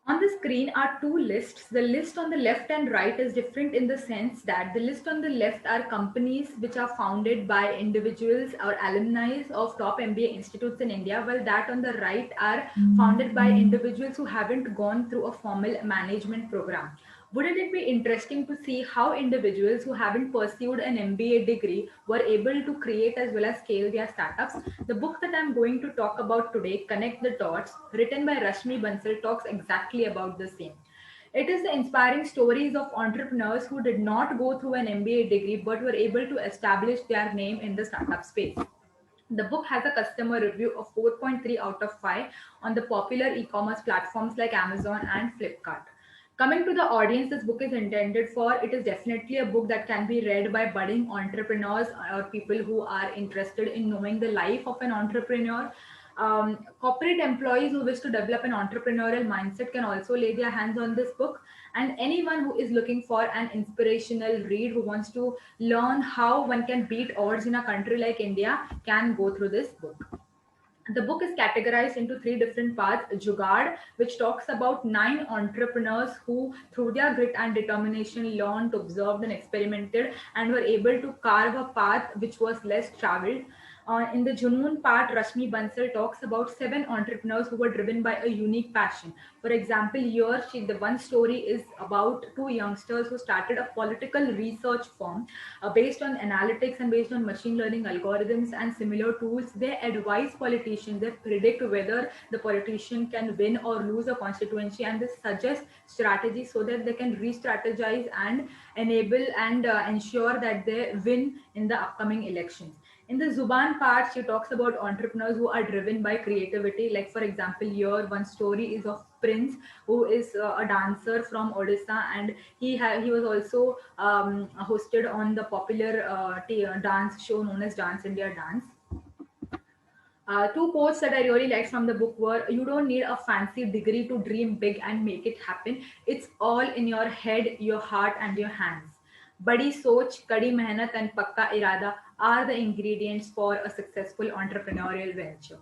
On the screen are two lists. The list on the left and right is different in the sense that the list on the left are companies which are founded by individuals or alumni of top MBA institutes in India, while that on the right are founded by individuals who haven't gone through a formal management program. Wouldn't it be interesting to see how individuals who haven't pursued an MBA degree were able to create as well as scale their startups? The book that I'm going to talk about today, Connect the Dots, written by Rashmi Bansal, talks exactly about the same. It is the inspiring stories of entrepreneurs who did not go through an MBA degree but were able to establish their name in the startup space. The book has a customer review of 4.3 out of 5 on the popular e-commerce platforms like Amazon and Flipkart. Coming to the audience this book is intended for, it is definitely a book that can be read by budding entrepreneurs or people who are interested in knowing the life of an entrepreneur. Corporate employees who wish to develop an entrepreneurial mindset can also lay their hands on this book, and anyone who is looking for an inspirational read, who wants to learn how one can beat odds in a country like India, can go through this book. The book is categorized into three different parts. Jugaad, which talks about nine entrepreneurs who, through their grit and determination, learned, observed, and experimented and were able to carve a path which was less traveled. In the Junoon part, Rashmi Bansal talks about seven entrepreneurs who were driven by a unique passion. For example, here the one story is about two youngsters who started a political research firm based on analytics and based on machine learning algorithms and similar tools. They advise politicians, they predict whether the politician can win or lose a constituency, and they suggest strategies so that they can re-strategize and enable and ensure that they win in the upcoming elections. In the Zuban part, she talks about entrepreneurs who are driven by creativity. Like, for example, here one story is of Prince, who is a dancer from Odisha, and he was also hosted on the popular dance show known as Dance India Dance. Two quotes that I really liked from the book were: "You don't need a fancy degree to dream big and make it happen. It's all in your head, your heart, and your hands. Badi soch, kadi mehnat, and pakka irada are the ingredients for a successful entrepreneurial venture."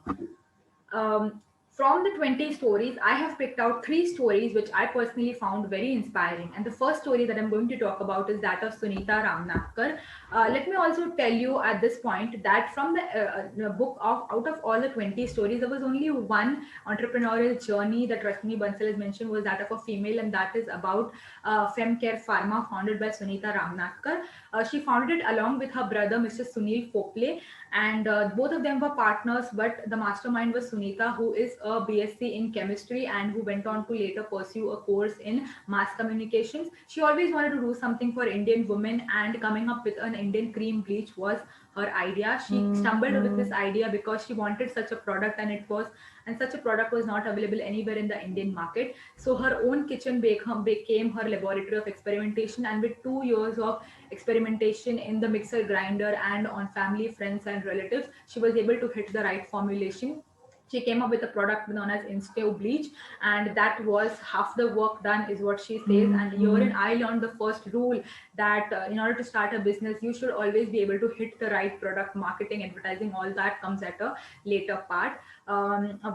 um, from the 20 stories, I have picked out three stories which I personally found very inspiring. And the first story that I'm going to talk about is that of Sunita Ramnathkar. Let me also tell you at this point that from the book of out of all the 20 stories, there was only one entrepreneurial journey that Rashmi Bansal has mentioned, was that of a female, and that is about Femcare Pharma, founded by Sunita Ramnathkar. She founded it along with her brother, Mr. Sunil Fople, and both of them were partners, but the mastermind was Sunita, who is a BSc in chemistry and who went on to later pursue a course in mass communications. She always wanted to do something for Indian women, and coming up with an Indian cream bleach was her idea. She stumbled with this idea because she wanted such a product, and such a product was not available anywhere in the Indian market. So her own kitchen became her laboratory of experimentation, and with 2 years of experimentation in the mixer grinder and on family, friends, and relatives, she was able to hit the right formulation. She came up with a product known as Insteo Bleach, and that was half the work done, is what she says. And herein, I learned the first rule that in order to start a business, you should always be able to hit the right product, marketing, advertising, all that comes at a later part.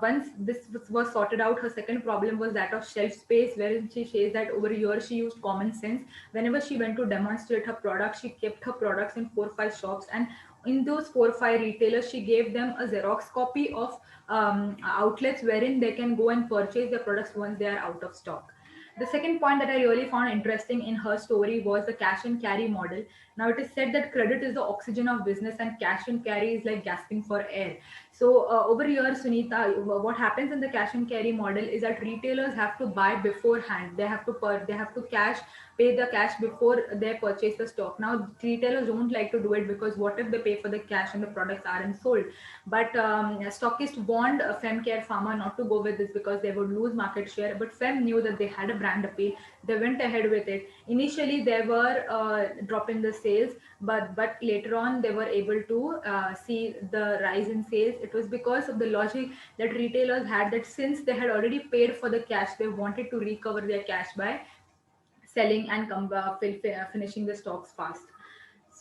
Once this was sorted out, her second problem was that of shelf space, wherein she says that over a year she used common sense. Whenever she went to demonstrate her products, she kept her products in 4 or 5 shops, and in those 4 or 5 retailers, she gave them a Xerox copy of outlets wherein they can go and purchase their products once they are out of stock. The second point that I really found interesting in her story was the cash and carry model. Now, it is said that credit is the oxygen of business and cash and carry is like gasping for air. So, over here, Sunita, what happens in the cash and carry model is that retailers have to buy beforehand. They have to pay the cash before they purchase the stock. Now, retailers don't like to do it because what if they pay for the cash and the products aren't sold? But stockists warned Femcare Pharma not to go with this because they would lose market share. But Fem knew that they had a brand appeal. They went ahead with it. Initially, they were dropping the sales, but later on, they were able to see the rise in sales. It was because of the logic that retailers had, that since they had already paid for the cash, they wanted to recover their cash by selling and finishing the stocks fast.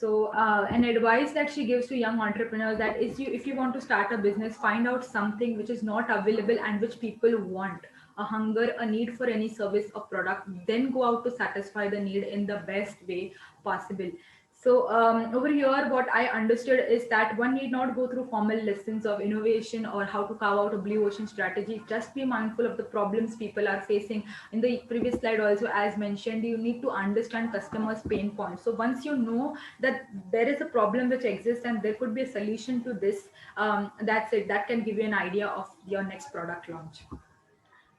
So, an advice that she gives to young entrepreneurs that is, if you want to start a business, find out something which is not available and which people want, a hunger, a need for any service or product, then go out to satisfy the need in the best way possible. So over here, what I understood is that one need not go through formal lessons of innovation or how to carve out a blue ocean strategy. Just be mindful of the problems people are facing. In the previous slide, also as mentioned, you need to understand customers' pain points. So once you know that there is a problem which exists and there could be a solution to this, that's it. That can give you an idea of your next product launch.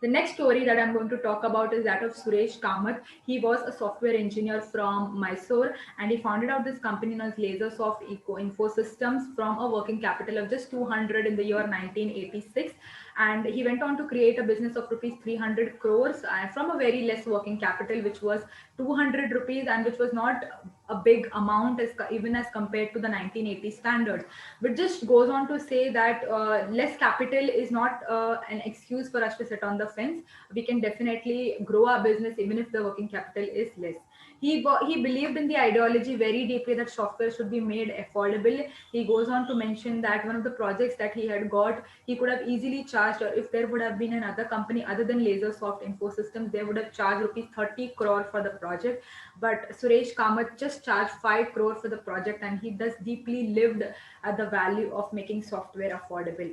The next story that I'm going to talk about is that of Suresh Kamath. He was a software engineer from Mysore and he founded out this company known as Lasersoft Eco Info Systems from a working capital of just 200 in the year 1986. And he went on to create a business of rupees 300 crores from a very less working capital, which was 200 rupees, and which was not a big amount even as compared to the 1980 standards. But just goes on to say that less capital is not an excuse for us to sit on the fence. We can definitely grow our business even if the working capital is less. He believed in the ideology very deeply that software should be made affordable. He goes on to mention that one of the projects that he had got, he could have easily charged, or if there would have been another company other than Lasersoft Infosystems, they would have charged rupees 30 crore for the project. But Suresh Kamath just charged 5 crore for the project, and he thus deeply lived at the value of making software affordable.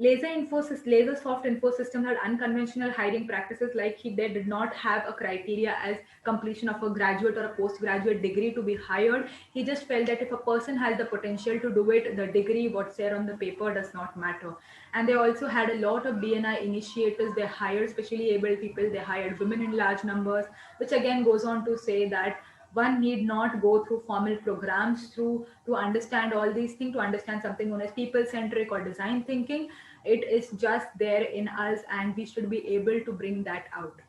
Lasersoft Infosystem had unconventional hiring practices, like they did not have a criteria as completion of a graduate or a postgraduate degree to be hired. He just felt that if a person has the potential to do it, the degree, what's there on the paper, does not matter. And they also had a lot of D&I initiatives. They hired specially able people, they hired women in large numbers, which again goes on to say that one need not go through formal programs through to understand all these things, to understand something known as people centric or design thinking. It is just there in us and we should be able to bring that out.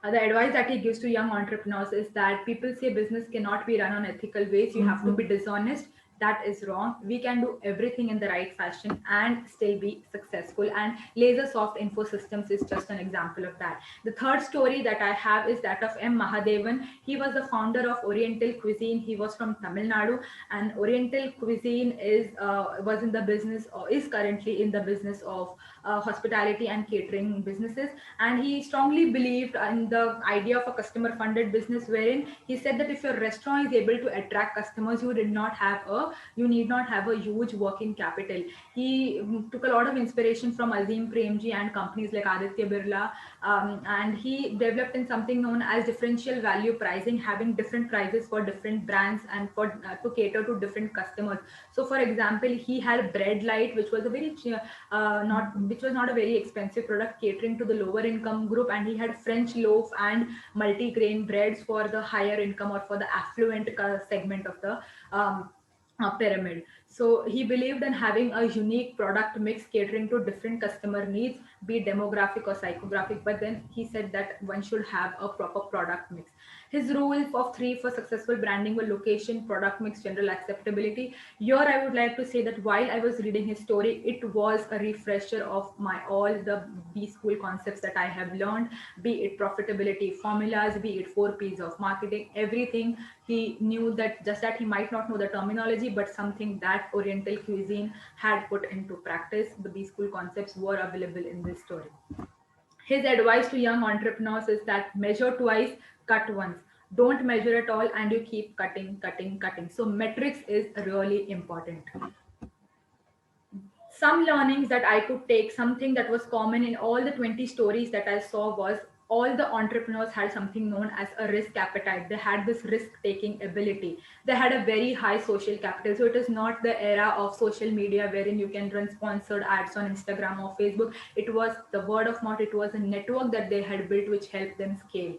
The advice that he gives to young entrepreneurs is that people say business cannot be run on ethical ways. You have to be dishonest. That is wrong. We can do everything in the right fashion and still be successful. And Lasersoft Info Systems is just an example of that. The third story that I have is that of M. Mahadevan. He was the founder of Oriental Cuisine. He was from Tamil Nadu, and Oriental Cuisine is was in the business, or is currently in the business of hospitality and catering businesses. And he strongly believed in the idea of a customer funded business, wherein he said that if your restaurant is able to attract customers, you need not have a huge working capital. He took a lot of inspiration from Azim Premji and companies like Aditya Birla, and he developed in something known as differential value pricing, having different prices for different brands and for to cater to different customers. So for example, he had Bread Light, which was a very not which was not a very expensive product, catering to the lower income group, and he had French loaf and multi-grain breads for the higher income or for the affluent segment of the pyramid. So he believed in having a unique product mix catering to different customer needs, be it demographic or psychographic. But then he said that one should have a proper product mix. His rule of three for successful branding were location, product mix, general acceptability. Here, I would like to say that while I was reading his story, it was a refresher of my all the B school concepts that I have learned, be it profitability formulas, be it 4 P's of marketing, everything. He knew that, just that he might not know the terminology, but something that Oriental Cuisine had put into practice. The B school concepts were available in this story. His advice to young entrepreneurs is that measure twice, cut once. Don't measure at all and you keep cutting, cutting, cutting. So metrics is really important. Some learnings that I could take, something that was common in all the 20 stories that I saw, was all the entrepreneurs had something known as a risk appetite. They had this risk taking ability. They had a very high social capital. So it is not the era of social media wherein you can run sponsored ads on Instagram or Facebook. It was the word of mouth, it was a network that they had built which helped them scale.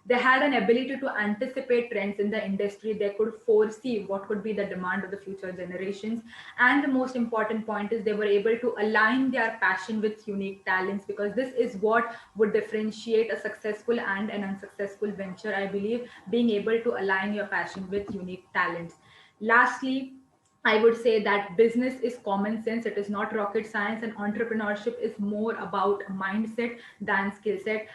They had an ability to anticipate trends in the industry. They could foresee what could be the demand of the future generations. And the most important point is they were able to align their passion with unique talents, because this is what would differentiate a successful and an unsuccessful venture, I believe, being able to align your passion with unique talents. Lastly, I would say that business is common sense. It is not rocket science, and entrepreneurship is more about mindset than skill set.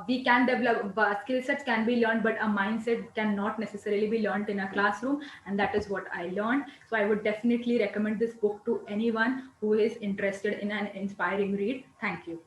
We can develop skill sets can be learned, but a mindset cannot necessarily be learned in a classroom, and that is what I learned. So I would definitely recommend this book to anyone who is interested in an inspiring read. Thank you.